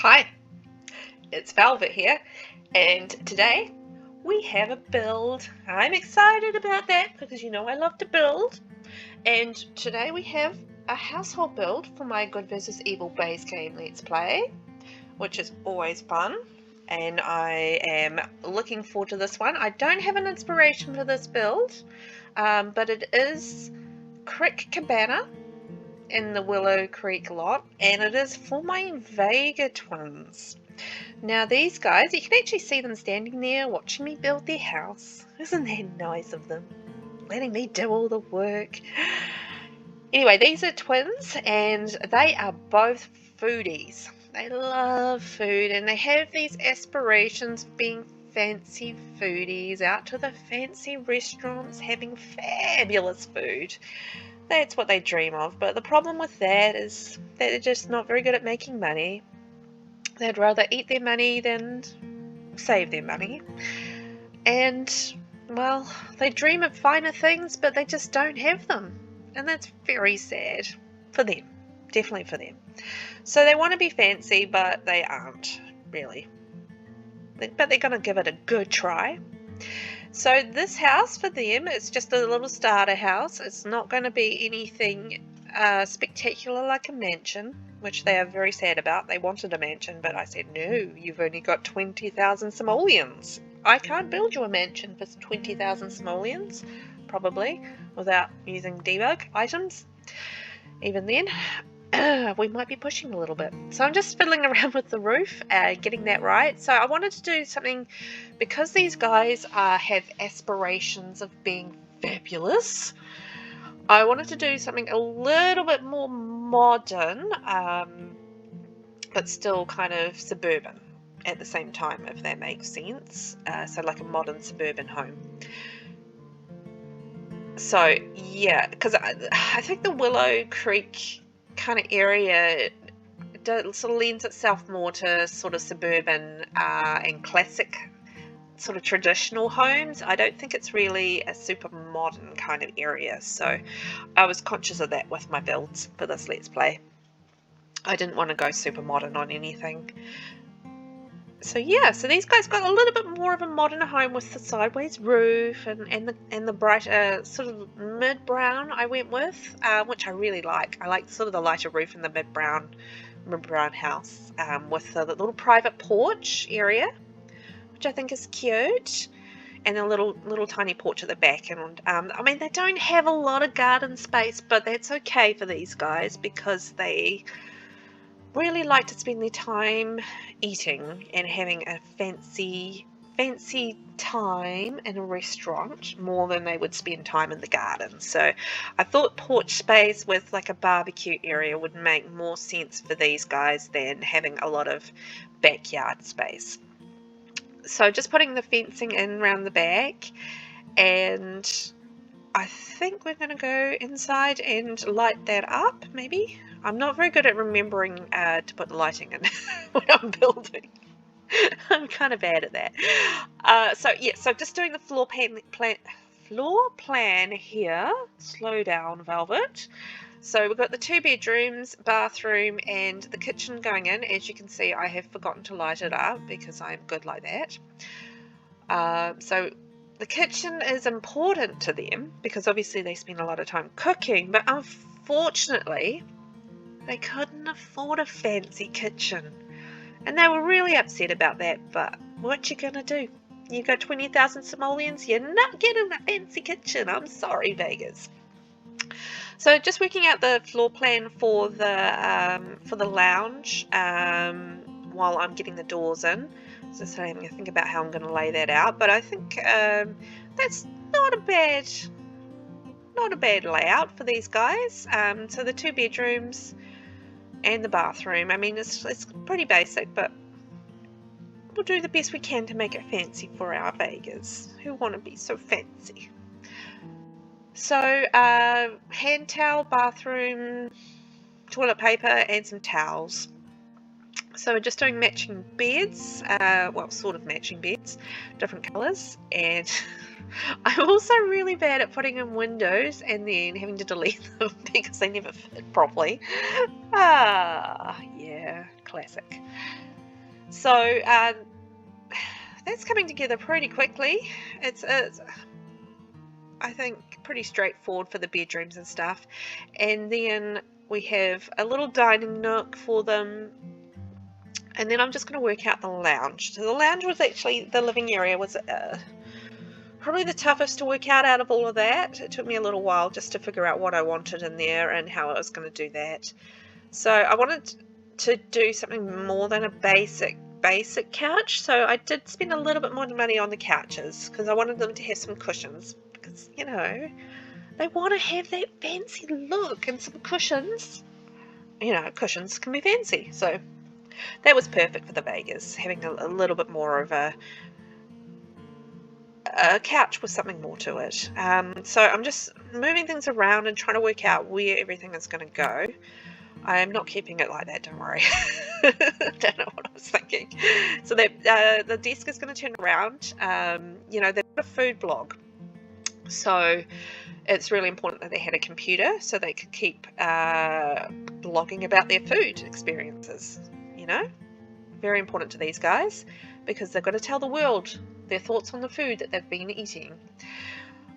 Hi, it's Velvet here, and today we have a build. I'm excited about that because you know I love to build. And today we have a household build for my Good vs Evil base game Let's Play, which is always fun. And I am looking forward to this one. I don't have an inspiration for this build, but it is Crick Cabana in the Willow Creek lot, and it is for my Vega twins. Now these guys, you can actually see them standing there watching me build their house. Isn't that nice of them? Letting me do all the work. Anyway, these are twins and they are both foodies. They love food and they have these aspirations of being fancy foodies, out to the fancy restaurants having fabulous food. That's what they dream of, but the problem with that is that they're just not very good at making money. They'd rather eat their money than save their money. And, well, they dream of finer things, but they just don't have them. And that's very sad for them. Definitely for them. So they want to be fancy, but they aren't, really. But they're going to give it a good try. So this house for them is just a little starter house. It's not going to be anything spectacular like a mansion, which they are very sad about. They wanted a mansion, but I said, no, you've only got 20,000 simoleons. I can't build you a mansion for 20,000 simoleons, probably, without using debug items. Even then, we might be pushing a little bit. So I'm just fiddling around with the roof, getting that right. So I wanted to do something, because these guys have aspirations of being fabulous, I wanted to do something a little bit more modern, but still kind of suburban at the same time, if that makes sense. So like a modern suburban home. So yeah, because I think the Willow Creek kind of area sort of lends itself more to sort of suburban and classic sort of traditional homes. I don't think it's really a super modern kind of area, so I was conscious of that with my builds for this Let's Play. I didn't want to go super modern on anything. So yeah, so these guys got a little bit more of a modern home with the sideways roof and the brighter sort of mid-brown I went with, which I really like. I like sort of the lighter roof and the mid-brown house, with the little private porch area, which I think is cute, and a little tiny porch at the back. And I mean, they don't have a lot of garden space, but that's okay for these guys because they really like to spend their time eating and having a fancy time in a restaurant more than they would spend time in the garden. So I thought porch space with like a barbecue area would make more sense for these guys than having a lot of backyard space. So just putting the fencing in around the back, and I think we're going to go inside and light that up, maybe. I'm not very good at remembering to put lighting in when I'm building. I'm kind of bad at that. So yeah, so just doing the floor plan here. Slow down, Velvet. So we've got the 2 bedrooms, bathroom, and the kitchen going in. As you can see, I have forgotten to light it up because I'm good like that. So the kitchen is important to them because obviously they spend a lot of time cooking, but unfortunately they couldn't afford a fancy kitchen. And they were really upset about that, but what you gonna do? You got 20,000 simoleons, you're not getting a fancy kitchen. I'm sorry, Vegas. So just working out the floor plan for the lounge while I'm getting the doors in. So having to think about how I'm going to lay that out, but I think that's not a bad layout for these guys. So the 2 bedrooms and the bathroom. I mean, it's pretty basic, but we'll do the best we can to make it fancy for our Vegas who want to be so fancy. So hand towel, bathroom, toilet paper, and some towels. So we're just doing matching beds, well, sort of matching beds, different colours, and I'm also really bad at putting in windows and then having to delete them because they never fit properly. Yeah, classic. So that's coming together pretty quickly. It's I think pretty straightforward for the bedrooms and stuff. And then we have a little dining nook for them. And then I'm just going to work out the lounge. So the lounge was actually, the living area was probably the toughest to work out of all of that. It took me a little while just to figure out what I wanted in there and how I was going to do that. So I wanted to do something more than a basic couch. So I did spend a little bit more money on the couches because I wanted them to have some cushions. Because, you know, they want to have that fancy look, and some cushions, you know, cushions can be fancy. So that was perfect for the Vegas, having a little bit more of a couch with something more to it. So I'm just moving things around and trying to work out where everything is going to go. I am not keeping it like that, don't worry. Don't know what I was thinking. So that the desk is going to turn around. You know, they've got a food blog. So it's really important that they had a computer so they could keep blogging about their food experiences, you know. Very important to these guys because they've got to tell the world their thoughts on the food that they've been eating.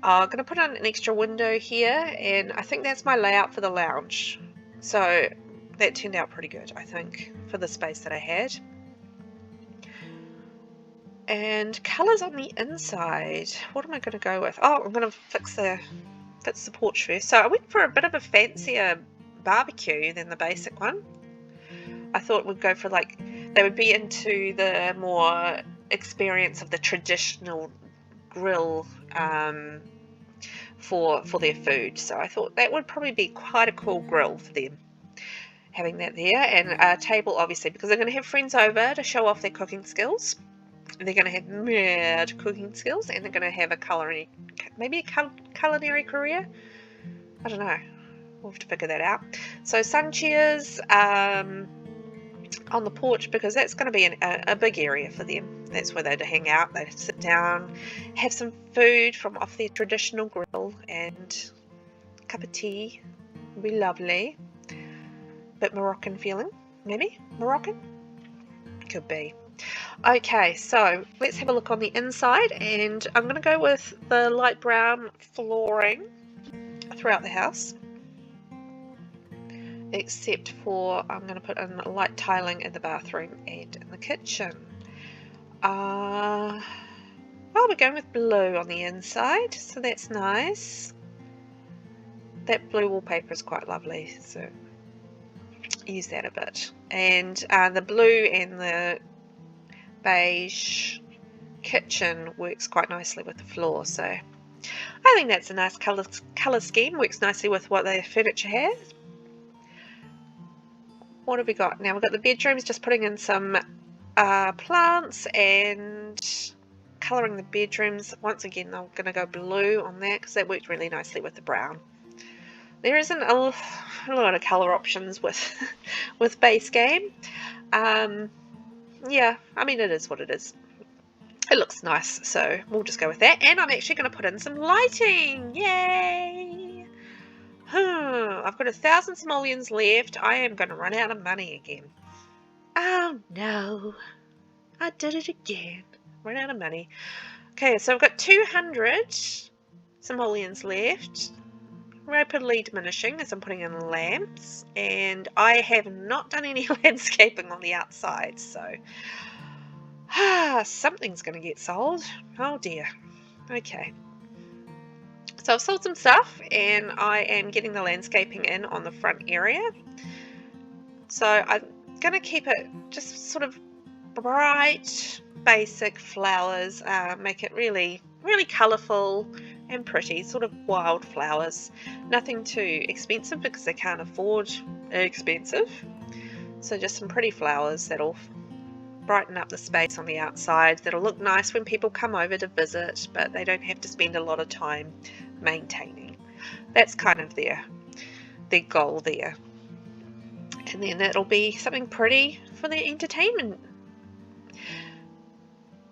I'm going to put on an extra window here, and I think that's my layout for the lounge. So that turned out pretty good, I think, for the space that I had. And colours on the inside. What am I going to go with? Oh, I'm going to fix the porch first. So I went for a bit of a fancier barbecue than the basic one. I thought we'd go for, like, they would be into the more experience of the traditional grill for their food. So I thought that would probably be quite a cool grill for them, having that there. And a table, obviously, because they're going to have friends over to show off their cooking skills. They're going to have mad cooking skills, and they're going to have a culinary career. I don't know. We'll have to figure that out. So sun chairs on the porch, because that's going to be a big area for them. That's where they'd hang out. They'd sit down, have some food from off their traditional grill, and a cup of tea. Would be lovely. Bit Moroccan feeling, maybe? Moroccan? Could be. Okay, so let's have a look on the inside, and I'm going to go with the light brown flooring throughout the house, except for I'm going to put in light tiling in the bathroom and in the kitchen. Well, we're going with blue on the inside, so that's nice. That blue wallpaper is quite lovely, so use that a bit. And the blue and the beige kitchen works quite nicely with the floor, so I think that's a nice colour scheme. Works nicely with what the furniture has. What have we got now? We've got the bedrooms, just putting in some plants and colouring the bedrooms. Once again, I'm going to go blue on that because that worked really nicely with the brown. There isn't a lot of colour options with base game. Yeah, I mean, it is what it is. It looks nice, so we'll just go with that. And I'm actually going to put in some lighting. Yay! I've got 1,000 simoleons left. I am going to run out of money again. Oh no, I did it again. Run out of money. Okay, so I've got 200 simoleons left. Rapidly diminishing as I'm putting in lamps, and I have not done any landscaping on the outside, so something's going to get sold. Oh dear. Okay, so I've sold some stuff, and I am getting the landscaping in on the front area. So I'm going to keep it just sort of bright, basic flowers, make it really colourful and pretty, sort of wild flowers. Nothing too expensive because they can't afford expensive. So just some pretty flowers that'll brighten up the space on the outside, that'll look nice when people come over to visit, but they don't have to spend a lot of time maintaining. That's kind of their goal there. And then that'll be something pretty for their entertainment.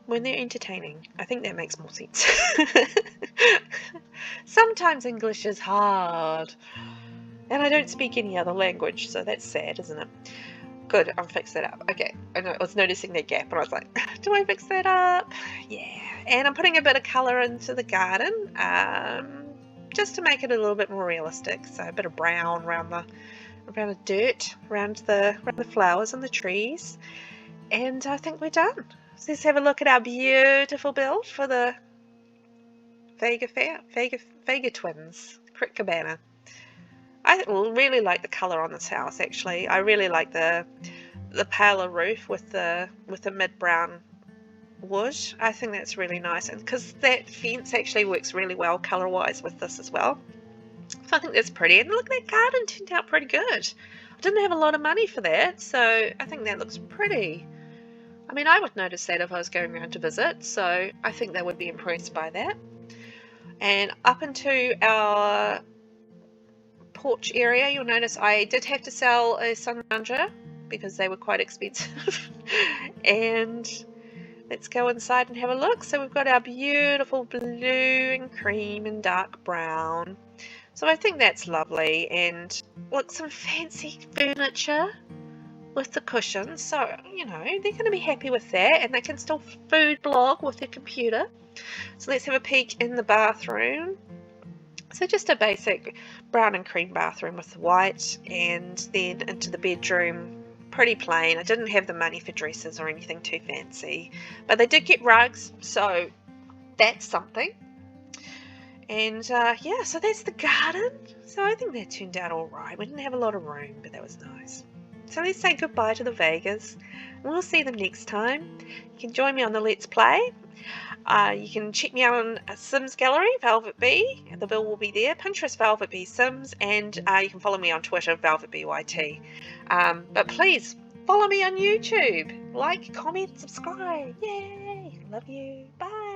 When they're entertaining. I think that makes more sense. Sometimes English is hard. And I don't speak any other language, so that's sad, isn't it? good, I'll fix that up. Okay, I was noticing that gap and I was like, do I fix that up? Yeah, and I'm putting a bit of colour into the garden, just to make it a little bit more realistic. So a bit of brown around the dirt, around the flowers and the trees. And I think we're done. So let's have a look at our beautiful build for the Vega twins, Crick Cabana. I really like the colour on this house actually. I really like the paler roof with the mid brown wood. I think that's really nice, and because that fence actually works really well colour wise with this as well. So I think that's pretty, and look, that garden turned out pretty good. I didn't have a lot of money for that, so I think that looks pretty. I mean, I would notice that if I was going around to visit, so I think they would be impressed by that. And up into our porch area, you'll notice I did have to sell a sun lounger because they were quite expensive. And let's go inside and have a look. So we've got our beautiful blue and cream and dark brown. So I think that's lovely. And look, some fancy furniture with the cushions. So, you know, they're going to be happy with that, and they can still food blog with their computer. So let's have a peek in the bathroom. So just a basic brown and cream bathroom with white, and then into the bedroom, pretty plain. I didn't have the money for dresses or anything too fancy, but they did get rugs, so that's something. And yeah, so that's the garden. So I think that turned out all right. We didn't have a lot of room, but that was nice. So let's say goodbye to the Vegas. We'll see them next time. You can join me on the Let's Play. You can check me out on Sims Gallery, VelvettB. The bill will be there. Pinterest, VelvettB Sims, and you can follow me on Twitter, VelvettBYT. But please follow me on YouTube. Like, comment, subscribe. Yay! Love you. Bye.